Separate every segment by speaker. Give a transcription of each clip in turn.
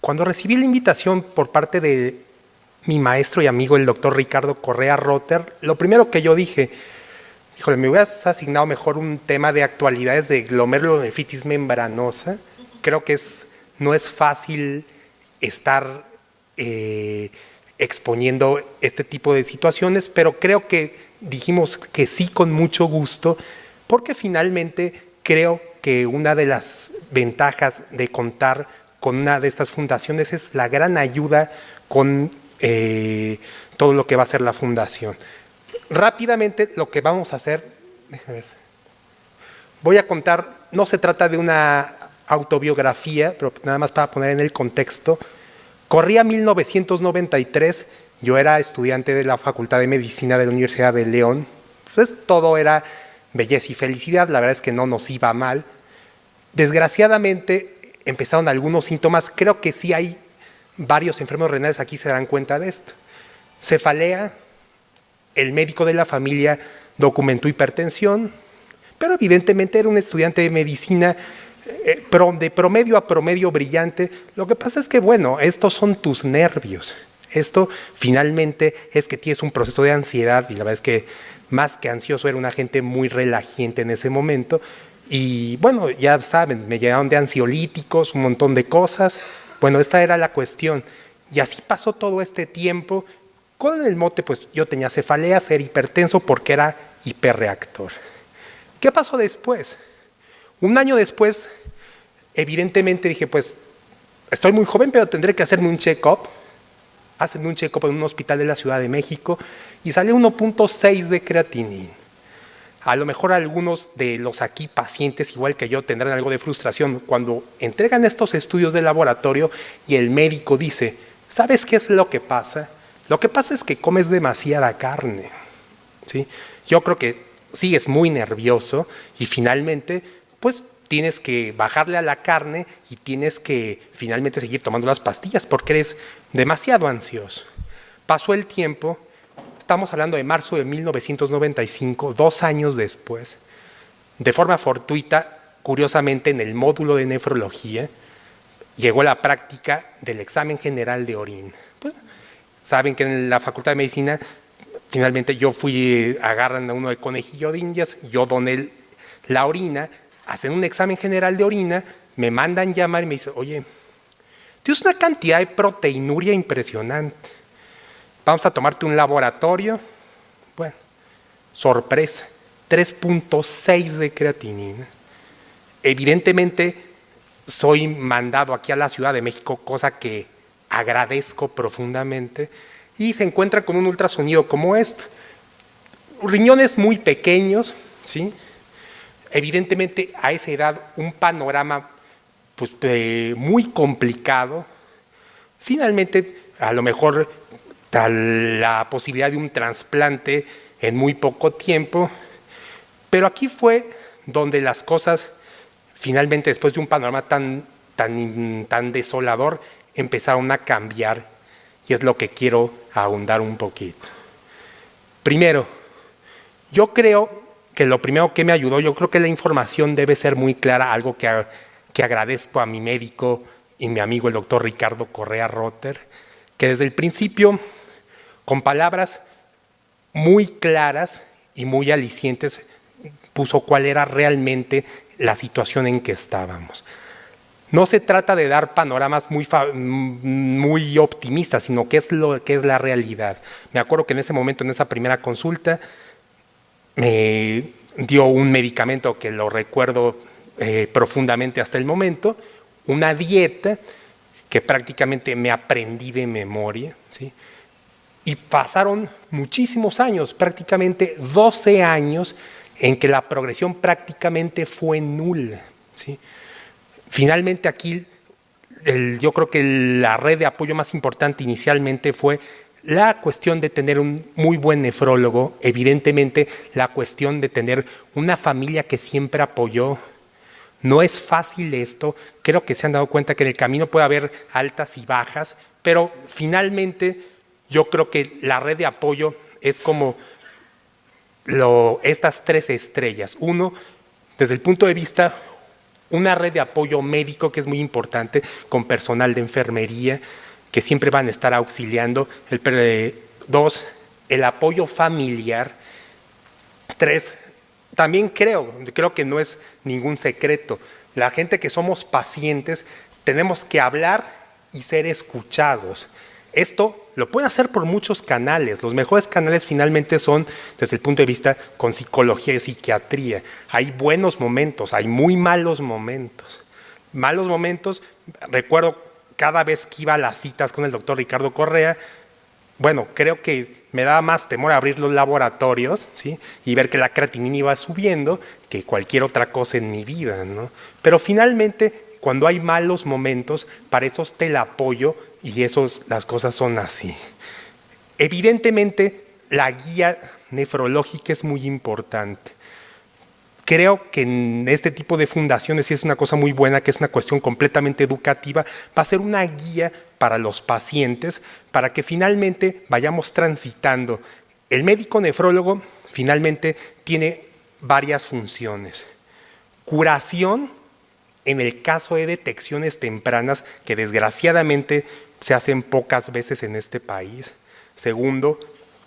Speaker 1: Cuando recibí la invitación por parte de mi maestro y amigo, el doctor Ricardo Correa Rotter, lo primero que yo dije, híjole, me hubieras asignado mejor un tema de actualidades de glomerulonefritis membranosa. Creo que no es fácil estar exponiendo este tipo de situaciones, pero creo que dijimos que sí con mucho gusto, porque finalmente creo que una de las ventajas de contar con una de estas fundaciones es la gran ayuda con todo lo que va a ser la fundación. Rápidamente lo que vamos a hacer, déjame ver, voy a contar, no se trata de una autobiografía, pero nada más para poner en el contexto. Corría 1993, yo era estudiante de la Facultad de Medicina de la Universidad de León, entonces todo era belleza y felicidad, la verdad es que no nos iba mal. Desgraciadamente empezaron algunos síntomas, creo que sí hay varios enfermos renales aquí se dan cuenta de esto. Cefalea, el médico de la familia documentó hipertensión, pero evidentemente era un estudiante de medicina de promedio a promedio brillante. Lo que pasa es que, bueno, estos son tus nervios. Esto finalmente es que tienes un proceso de ansiedad y la verdad es que más que ansioso era una gente muy relajiente en ese momento. Y bueno, ya saben, me llegaron de ansiolíticos, un montón de cosas. Bueno, esta era la cuestión. Y así pasó todo este tiempo. Con el mote, pues yo tenía cefalea, ser hipertenso porque era hiperreactor. ¿Qué pasó después? Un año después, evidentemente dije, pues estoy muy joven, pero tendré que hacerme un check-up. Hacen un check-up en un hospital de la Ciudad de México y sale 1.6 de creatinina. A lo mejor algunos de los aquí pacientes, igual que yo, tendrán algo de frustración cuando entregan estos estudios de laboratorio y el médico dice, ¿sabes qué es lo que pasa? Lo que pasa es que comes demasiada carne, ¿sí? Yo creo que sigues muy nervioso y finalmente, pues tienes que bajarle a la carne y tienes que finalmente seguir tomando las pastillas porque eres demasiado ansioso. Pasó el tiempo. Estamos hablando de marzo de 1995, 2 años después, de forma fortuita, curiosamente en el módulo de nefrología, llegó la práctica del examen general de orina. Pues, saben que en la Facultad de Medicina, finalmente yo agarran a uno de conejillo de indias, yo doné la orina, hacen un examen general de orina, me mandan llamar y me dicen, oye, tienes una cantidad de proteinuria impresionante. Vamos a tomarte un laboratorio. Bueno, sorpresa, 3.6 de creatinina. Evidentemente, soy mandado aquí a la Ciudad de México, cosa que agradezco profundamente, y se encuentra con un ultrasonido como este. Riñones muy pequeños, ¿sí? Evidentemente, a esa edad, un panorama pues, muy complicado. Finalmente, a lo mejor la posibilidad de un trasplante en muy poco tiempo, pero aquí fue donde las cosas finalmente después de un panorama tan desolador empezaron a cambiar y es lo que quiero ahondar un poquito. Primero, yo creo que lo primero que me ayudó, yo creo que la información debe ser muy clara, algo que agradezco a mi médico y mi amigo el doctor Ricardo Correa Rotter, que desde el principio, con palabras muy claras y muy alicientes, puso cuál era realmente la situación en que estábamos. No se trata de dar panoramas muy optimistas, sino qué es lo que es la realidad. Me acuerdo que en ese momento, en esa primera consulta, me dio un medicamento que lo recuerdo profundamente hasta el momento, una dieta que prácticamente me aprendí de memoria, ¿sí? Y pasaron muchísimos años, prácticamente 12 años, en que la progresión prácticamente fue nula, ¿sí? Finalmente aquí, yo creo que la red de apoyo más importante inicialmente fue la cuestión de tener un muy buen nefrólogo, evidentemente la cuestión de tener una familia que siempre apoyó. No es fácil esto, creo que se han dado cuenta que en el camino puede haber altas y bajas, pero finalmente yo creo que la red de apoyo es como estas 3 estrellas. Uno, desde el punto de vista Una red de apoyo médico que es muy importante, con personal de enfermería que siempre van a estar auxiliando. 2, el apoyo familiar. 3, también creo que no es ningún secreto. La gente que somos pacientes tenemos que hablar y ser escuchados. Esto lo pueden hacer por muchos canales. Los mejores canales finalmente son desde el punto de vista con psicología y psiquiatría. Hay buenos momentos, hay muy malos momentos. Malos momentos, recuerdo cada vez que iba a las citas con el doctor Ricardo Correa, bueno, creo que me daba más temor abrir los laboratorios, ¿sí?, y ver que la creatinina iba subiendo que cualquier otra cosa en mi vida, ¿no? Pero finalmente, cuando hay malos momentos, para eso está el apoyo y las cosas son así. Evidentemente, la guía nefrológica es muy importante. Creo que en este tipo de fundaciones sí es una cosa muy buena, que es una cuestión completamente educativa, va a ser una guía para los pacientes, para que finalmente vayamos transitando. El médico nefrólogo finalmente tiene varias funciones. Curación, en el caso de detecciones tempranas, que desgraciadamente se hacen pocas veces en este país. Segundo,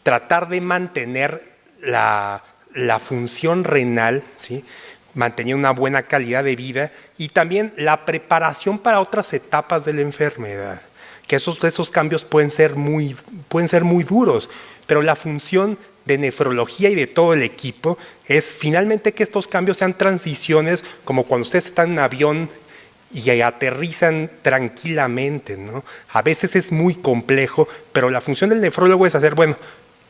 Speaker 1: tratar de mantener la función renal, ¿sí?, mantener una buena calidad de vida, y también la preparación para otras etapas de la enfermedad, que esos cambios pueden ser muy duros, pero la función de nefrología y de todo el equipo es finalmente que estos cambios sean transiciones, como cuando ustedes están en un avión y aterrizan tranquilamente, ¿no? A veces es muy complejo, pero la función del nefrólogo es hacer, bueno,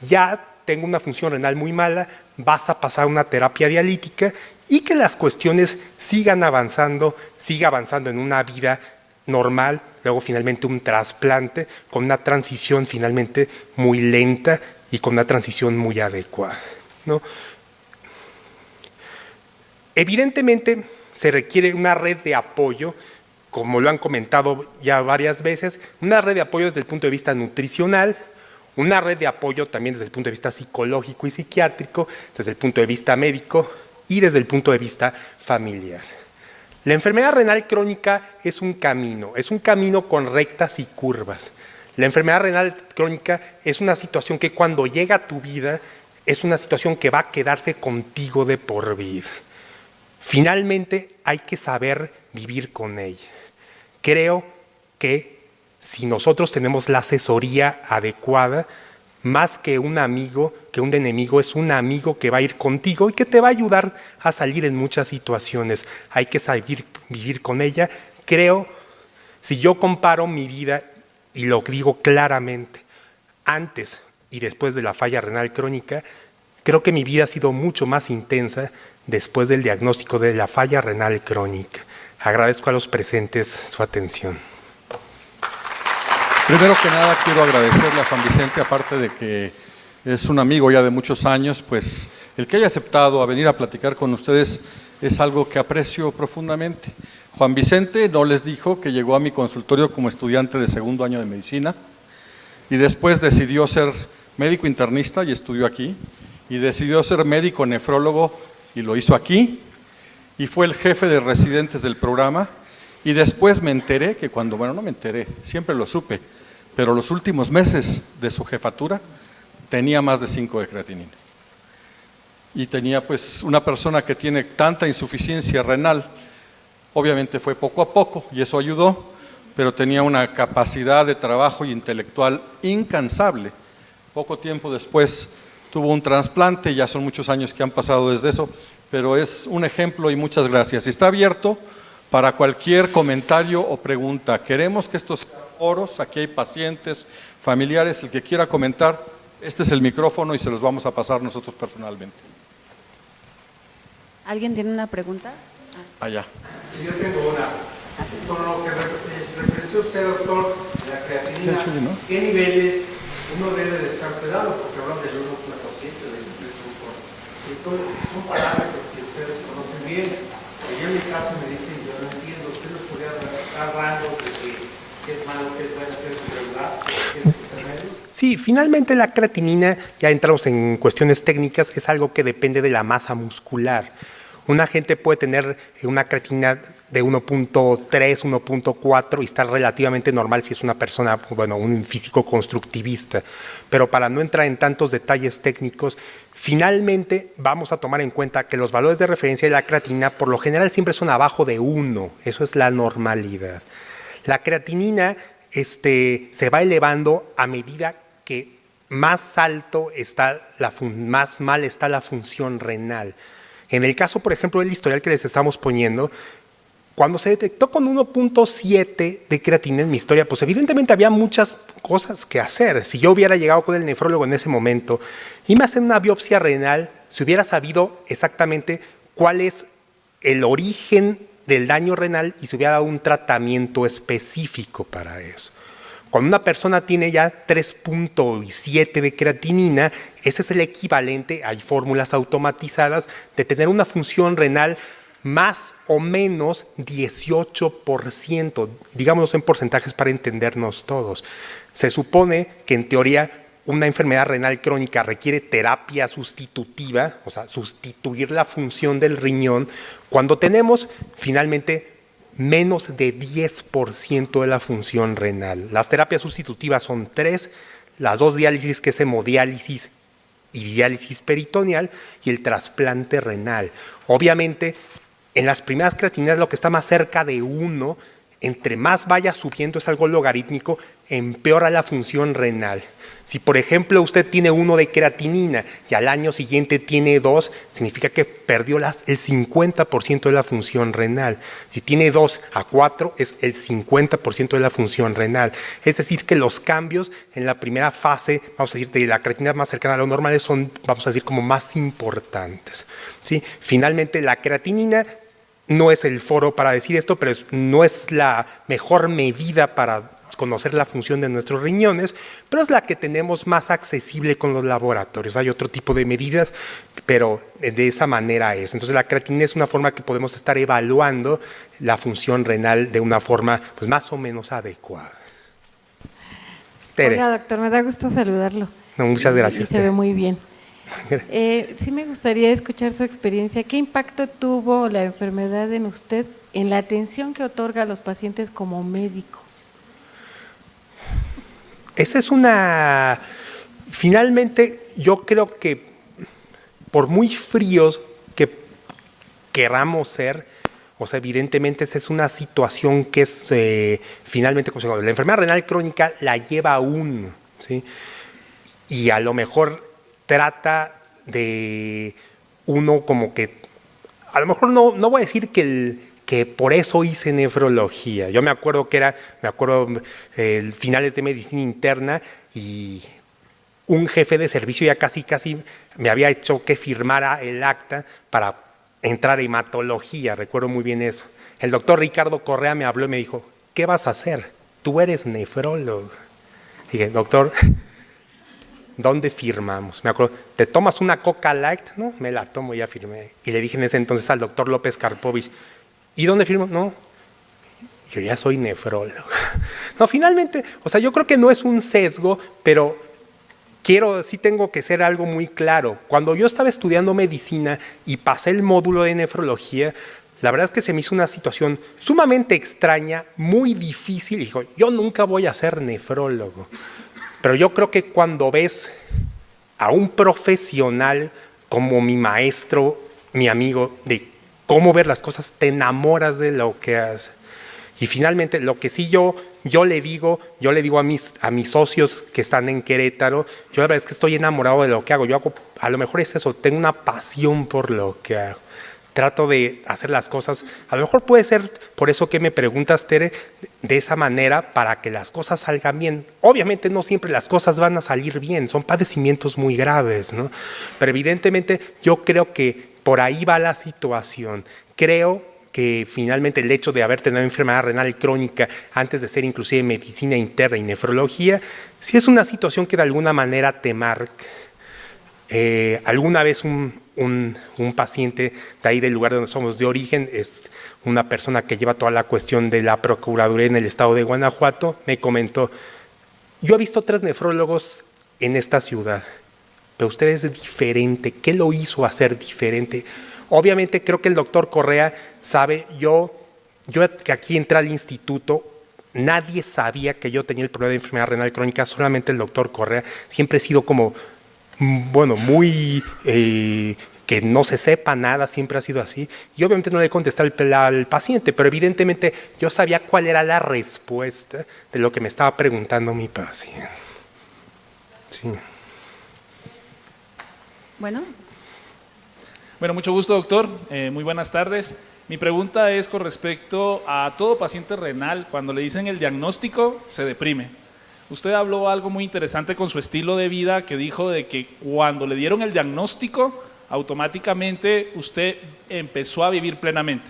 Speaker 1: ya tengo una función renal muy mala, vas a pasar una terapia dialítica, y que las cuestiones sigan avanzando, siga avanzando en una vida normal, luego finalmente un trasplante con una transición finalmente muy lenta y con una transición muy adecuada, ¿no? Evidentemente se requiere una red de apoyo, como lo han comentado ya varias veces, una red de apoyo desde el punto de vista nutricional, una red de apoyo también desde el punto de vista psicológico y psiquiátrico, desde el punto de vista médico y desde el punto de vista familiar. La enfermedad renal crónica es un camino con rectas y curvas. La enfermedad renal crónica es una situación que cuando llega a tu vida es una situación que va a quedarse contigo de por vida. Finalmente hay que saber vivir con ella. Creo que si nosotros tenemos la asesoría adecuada, más que un amigo, que un enemigo, es un amigo que va a ir contigo y que te va a ayudar a salir en muchas situaciones. Hay que saber vivir con ella. Creo, si yo comparo mi vida, y lo digo claramente, antes y después de la falla renal crónica, creo que mi vida ha sido mucho más intensa después del diagnóstico de la falla renal crónica. Agradezco a los presentes su atención.
Speaker 2: Primero que nada quiero agradecerle a Juan Vicente, aparte de que es un amigo ya de muchos años, pues el que haya aceptado a venir a platicar con ustedes es algo que aprecio profundamente. Juan Vicente no les dijo que llegó a mi consultorio como estudiante de segundo año de medicina y después decidió ser médico internista y estudió aquí, y decidió ser médico nefrólogo y lo hizo aquí, y fue el jefe de residentes del programa. Y después me enteré que no me enteré, siempre lo supe, pero los últimos meses de su jefatura tenía más de 5 de creatinina. Y tenía pues una persona que tiene tanta insuficiencia renal, obviamente fue poco a poco y eso ayudó, pero tenía una capacidad de trabajo intelectual incansable. Poco tiempo después tuvo un trasplante, ya son muchos años que han pasado desde eso, pero es un ejemplo y muchas gracias. Está abierto para cualquier comentario o pregunta. Queremos que estos foros, aquí hay pacientes, familiares, el que quiera comentar, este es el micrófono y se los vamos a pasar nosotros personalmente.
Speaker 3: ¿Alguien tiene una pregunta?
Speaker 2: Allá.
Speaker 4: Sí, yo tengo una. Con lo que referenció usted, doctor, la creatinina,
Speaker 2: Sí, ¿no?
Speaker 4: ¿qué niveles uno debe de estar cuidando? Porque hablan del 1%, del 3%. Entonces, son parámetros que ustedes conocen bien. Yo en mi caso me dicen, yo no entiendo, ¿usted nos podría dar rangos de qué es malo, qué es bueno, qué es irregular, qué es intermedio?
Speaker 1: Sí, finalmente la creatinina, ya entramos en cuestiones técnicas, es algo que depende de la masa muscular. Una gente puede tener una creatinina de 1.3, 1.4 y estar relativamente normal si es una persona, bueno, un físico constructivista. Pero para no entrar en tantos detalles técnicos, finalmente vamos a tomar en cuenta que los valores de referencia de la creatinina por lo general siempre son abajo de 1. Eso es la normalidad. La creatinina se va elevando a medida que más alto está más mal está la función renal. En el caso, por ejemplo, del historial que les estamos poniendo, cuando se detectó con 1.7 de creatinina en mi historia, pues evidentemente había muchas cosas que hacer. Si yo hubiera llegado con el nefrólogo en ese momento y me hacen una biopsia renal, se hubiera sabido exactamente cuál es el origen del daño renal y se hubiera dado un tratamiento específico para eso. Cuando una persona tiene ya 3.7 de creatinina, ese es el equivalente, hay fórmulas automatizadas, de tener una función renal más o menos 18%, digámoslo en porcentajes para entendernos todos. Se supone que en teoría una enfermedad renal crónica requiere terapia sustitutiva, o sea, sustituir la función del riñón, cuando tenemos finalmente menos de 10% de la función renal. Las terapias sustitutivas son 3, las 2 diálisis, que es hemodiálisis y diálisis peritoneal, y el trasplante renal. Obviamente, en las primeras creatininas lo que está más cerca de 1, entre más vaya subiendo, es algo logarítmico, empeora la función renal. Si, por ejemplo, usted tiene 1 de creatinina y al año siguiente tiene 2, significa que perdió el 50% de la función renal. Si tiene 2 a 4, es el 50% de la función renal. Es decir, que los cambios en la primera fase, vamos a decir, de la creatinina más cercana a lo normal, son, vamos a decir, como más importantes, ¿sí? Finalmente, la creatinina no es el foro para decir esto, pero no es la mejor medida para conocer la función de nuestros riñones, pero es la que tenemos más accesible con los laboratorios. Hay otro tipo de medidas, pero de esa manera es. Entonces la creatinina es una forma que podemos estar evaluando la función renal de una forma pues, más o menos adecuada. Tere.
Speaker 3: Hola, doctor, me da gusto saludarlo.
Speaker 1: No, muchas gracias.
Speaker 3: Se ve muy bien. Sí me gustaría escuchar su experiencia. ¿Qué impacto tuvo la enfermedad en usted en la atención que otorga a los pacientes como médico?
Speaker 1: Esa es una... Finalmente, yo creo que por muy fríos que queramos ser, o sea, evidentemente esa es una situación que es finalmente, como se llama, la enfermedad renal crónica la lleva a uno, ¿sí? Y a lo mejor trata de uno como que, a lo mejor no voy a decir que por eso hice nefrología. Yo me acuerdo finales de medicina interna y un jefe de servicio ya casi me había hecho que firmara el acta para entrar a hematología, recuerdo muy bien eso. El doctor Ricardo Correa me habló y me dijo, ¿qué vas a hacer? Tú eres nefrólogo. Dije, doctor, ¿dónde firmamos? Me acuerdo, ¿te tomas una Coca Light? No, me la tomo, ya firmé. Y le dije en ese entonces al doctor López Karpovich, ¿y dónde firmo? No, yo ya soy nefrólogo. No, finalmente, o sea, yo creo que no es un sesgo, pero sí tengo que ser algo muy claro. Cuando yo estaba estudiando medicina y pasé el módulo de nefrología, la verdad es que se me hizo una situación sumamente extraña, muy difícil. Y dijo, yo nunca voy a ser nefrólogo. Pero yo creo que cuando ves a un profesional como mi maestro, mi amigo, de cómo ver las cosas, te enamoras de lo que hace. Y finalmente, lo que sí yo le digo a mis socios que están en Querétaro, yo la verdad es que estoy enamorado de lo que hago. A lo mejor es eso, tengo una pasión por lo que hago. Trato de hacer las cosas, a lo mejor puede ser por eso que me preguntas, Tere, de esa manera para que las cosas salgan bien. Obviamente no siempre las cosas van a salir bien, son padecimientos muy graves, ¿no? Pero evidentemente yo creo que por ahí va la situación. Creo que finalmente el hecho de haber tenido enfermedad renal crónica antes de ser inclusive medicina interna y nefrología, sí es una situación que de alguna manera te marca. Alguna vez un paciente de ahí del lugar donde somos de origen, es una persona que lleva toda la cuestión de la Procuraduría en el estado de Guanajuato, me comentó, yo he visto 3 nefrólogos en esta ciudad, pero usted es diferente, ¿qué lo hizo hacer diferente? Obviamente creo que el doctor Correa sabe, yo que aquí entré al instituto, nadie sabía que yo tenía el problema de enfermedad renal crónica, solamente el doctor Correa. Siempre he sido como, bueno, muy... que no se sepa nada, siempre ha sido así. Y obviamente no le contesté al paciente, pero evidentemente yo sabía cuál era la respuesta de lo que me estaba preguntando mi paciente. Sí.
Speaker 3: Bueno,
Speaker 5: mucho gusto, doctor. Muy buenas tardes. Mi pregunta es con respecto a todo paciente renal, cuando le dicen el diagnóstico, se deprime. Usted habló algo muy interesante con su estilo de vida, que dijo de que cuando le dieron el diagnóstico, automáticamente usted empezó a vivir plenamente.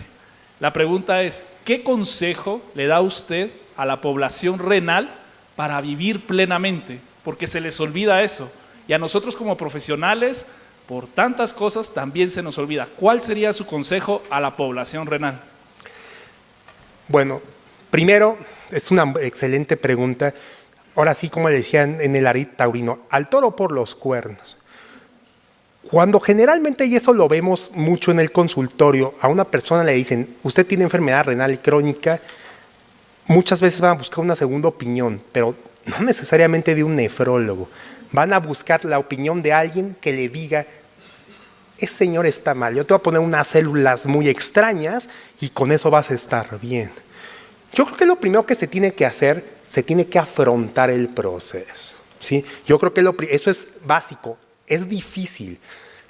Speaker 5: La pregunta es, ¿qué consejo le da usted a la población renal para vivir plenamente? Porque se les olvida eso. Y a nosotros como profesionales, por tantas cosas, también se nos olvida. ¿Cuál sería su consejo a la población renal?
Speaker 1: Bueno, primero, es una excelente pregunta. Ahora sí, como le decían en el ardid taurino, al toro por los cuernos. Cuando generalmente, y eso lo vemos mucho en el consultorio, a una persona le dicen, usted tiene enfermedad renal crónica, muchas veces van a buscar una segunda opinión, pero no necesariamente de un nefrólogo. Van a buscar la opinión de alguien que le diga, ese señor está mal, yo te voy a poner unas células muy extrañas y con eso vas a estar bien. Yo creo que lo primero que se tiene que hacer, se tiene que afrontar el proceso, ¿sí? Yo creo que eso es básico. Es difícil.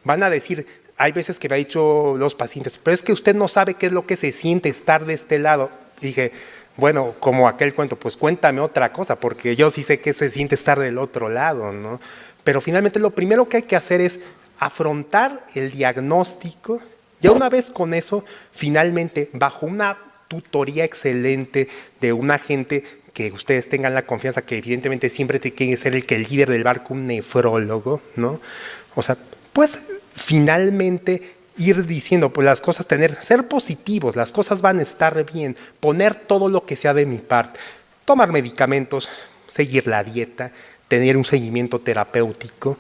Speaker 1: Van a decir, hay veces que me han dicho los pacientes, pero es que usted no sabe qué es lo que se siente estar de este lado. Y dije, bueno, como aquel cuento, pues cuéntame otra cosa, porque yo sí sé qué se siente estar del otro lado, ¿no? Pero finalmente lo primero que hay que hacer es afrontar el diagnóstico. Ya una vez con eso, finalmente, bajo una tutoría excelente de un agente que ustedes tengan la confianza que evidentemente siempre tiene que ser el líder del barco, un nefrólogo, ¿no? O sea, pues finalmente ir diciendo, pues las cosas, ser positivos, las cosas van a estar bien, poner todo lo que sea de mi parte, tomar medicamentos, seguir la dieta, tener un seguimiento terapéutico,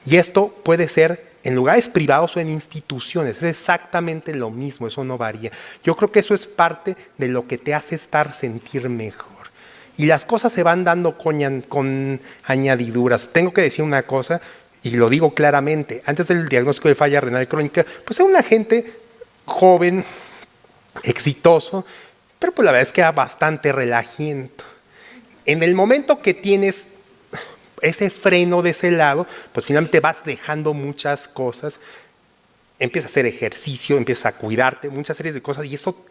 Speaker 1: y esto puede ser en lugares privados o en instituciones, es exactamente lo mismo, eso no varía. Yo creo que eso es parte de lo que te hace sentir mejor. Y las cosas se van dando con añadiduras. Tengo que decir una cosa, y lo digo claramente, antes del diagnóstico de falla renal crónica, pues era un agente joven, exitoso, pero pues la verdad es que era bastante relajiento. En el momento que tienes ese freno de ese lado, pues finalmente vas dejando muchas cosas, empiezas a hacer ejercicio, empiezas a cuidarte, muchas series de cosas, y eso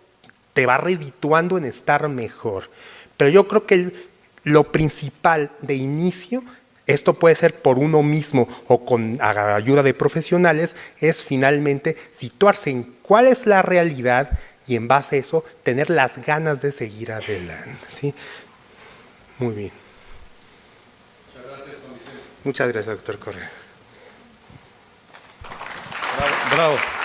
Speaker 1: te va redituando en estar mejor. Pero yo creo que lo principal de inicio, esto puede ser por uno mismo o con ayuda de profesionales, es finalmente situarse en cuál es la realidad y en base a eso tener las ganas de seguir adelante, ¿sí? Muy bien.
Speaker 2: Muchas gracias, don Vicente.
Speaker 1: Muchas gracias, doctor Correa.
Speaker 2: Bravo. Bravo.